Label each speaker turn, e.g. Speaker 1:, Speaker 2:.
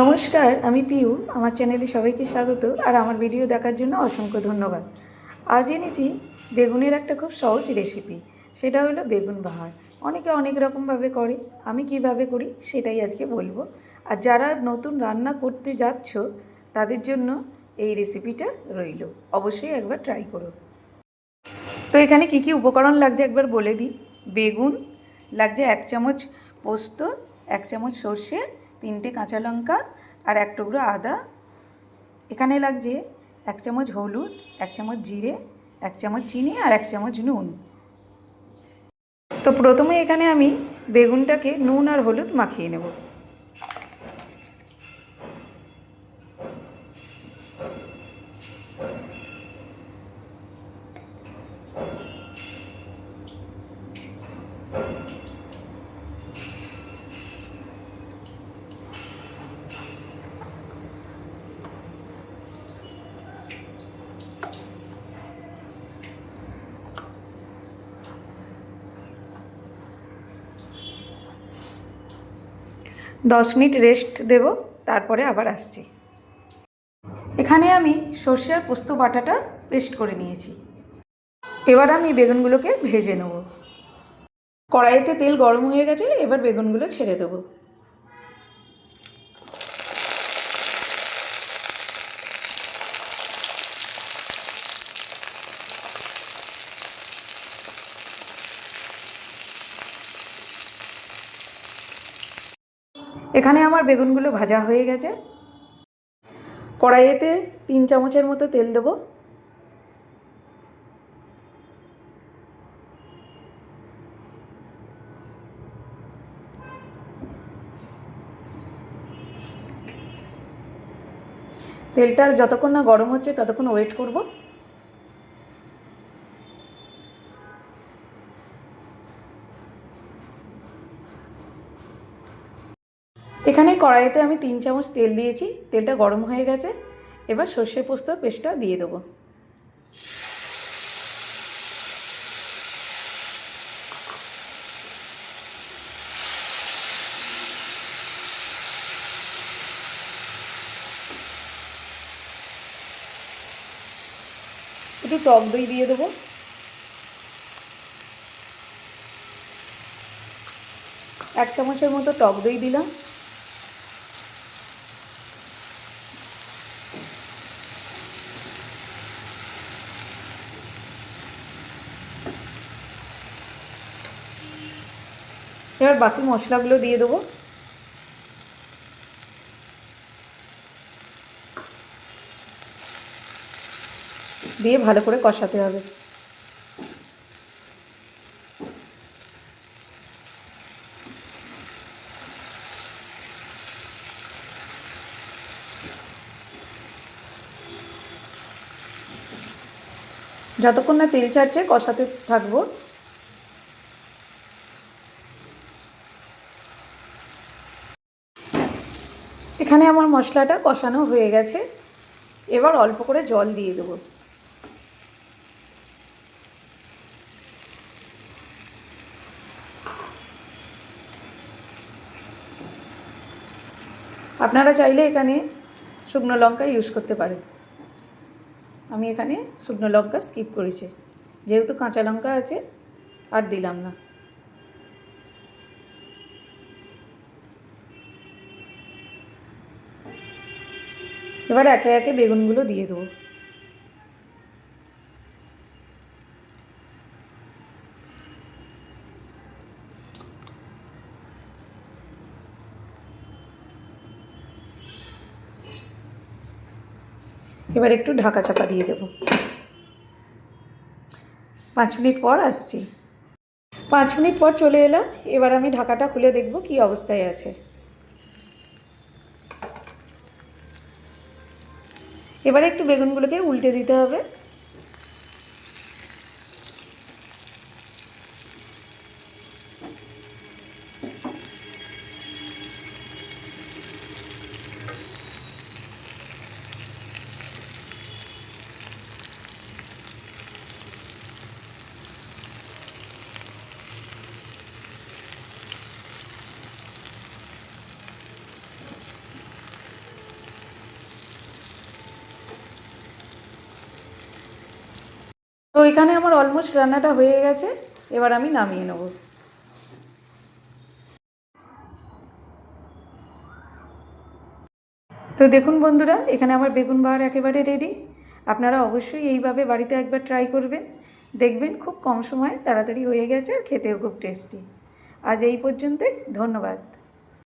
Speaker 1: নমস্কার, আমি পিউ। আমার চ্যানেলে সবাইকে স্বাগত আর আমার ভিডিও দেখার জন্য অসংখ্য ধন্যবাদ। আজ এনেছি বেগুনের একটা খুব সহজ রেসিপি, সেটা হলো বেগুন বাহার। অনেকে অনেক রকমভাবে করে, আমি কিভাবে করি সেটাই আজকে বলবো। আর যারা নতুন রান্না করতে যাচ্ছ তাদের জন্য এই রেসিপিটা রইল, অবশ্যই একবার ট্রাই করো। তো এখানে কি কি উপকরণ লাগছে একবার বলে দিই। বেগুন লাগছে 1 চামচ, পোস্ত 1 চামচ, সর্ষে 3টে কাঁচা লঙ্কা আর 1 টুকরো আদা। এখানে লাগছে 1 চামচ হলুদ, 1 চামচ জিরে, 1 চামচ চিনি আর 1 চামচ নুন। তো প্রথমে এখানে আমি বেগুনটাকে নুন আর হলুদ মাখিয়ে নেব। দশ মিনিট রেস্ট দেব, তারপরে আবার আসছি। এখানে আমি সর্ষে আর পোস্ত বাটাটা পেস্ট করে নিয়েছি। এবার আমি বেগুনগুলোকে ভেজে নেব। কড়াইতে তেল গরম হয়ে গেছে, এবার বেগুনগুলো ছেড়ে দেবো। এখানে আমার বেগুনগুলো ভাজা হয়ে গেছে। কড়াইতে 3 চামচের মতো তেল দেবো। তেলটা যতক্ষণ না গরম হচ্ছে ততক্ষণ ওয়েট করব। এখানে কড়াইতে আমি 3 চামচ তেল দিয়েছি, তেলটা গরম হয়ে গেছে। এবার সর্ষে পোস্তর পেস্টটা দিয়ে দেবো। একটু টক দই দিয়ে দেবো। এক চামচের মতো টক দই দিলাম। এবার বাকি মশলাগুলো দিয়ে দেবো। দিয়ে ভালো করে কষাতে হবে। যতক্ষণ না তেল ছাড়ছে কষাতে থাকবো। এখানে আমার মশলাটা কষানো হয়ে গেছে। এবার অল্প করে জল দিয়ে দেবো। আপনারা চাইলে এখানে শুকনো লঙ্কা ইউজ করতে পারেন। আমি এখানে শুকনো লঙ্কা স্কিপ করেছি, যেহেতু কাঁচা লঙ্কা আছে আর দিলাম না। এবার একে একে বেগুনগুলো দিয়ে দেবো। এবার একটু ঢাকা চাপা দিয়ে দেবো। 5 মিনিট পর আসছি। 5 মিনিট পর চলে এলাম। এবার আমি ঢাকাটা খুলে দেখব কি অবস্থায় আছে। এবারে একটু বেগুনগুলোকে উল্টে দিতে হবে। তো এখানে আমার অলমোস্ট রান্নাটা হয়ে গেছে, এবার আমি নামিয়ে নেব। তো দেখুন বন্ধুরা, এখানে আমার বেগুন বাহার একেবারে রেডি। আপনারা অবশ্যই এইভাবে বাড়িতে একবার ট্রাই করবেন, দেখবেন খুব কম সময়ে তাড়াতাড়ি হয়ে গেছে আর খেতেও খুব টেস্টি। আজ এই পর্যন্তই, ধন্যবাদ।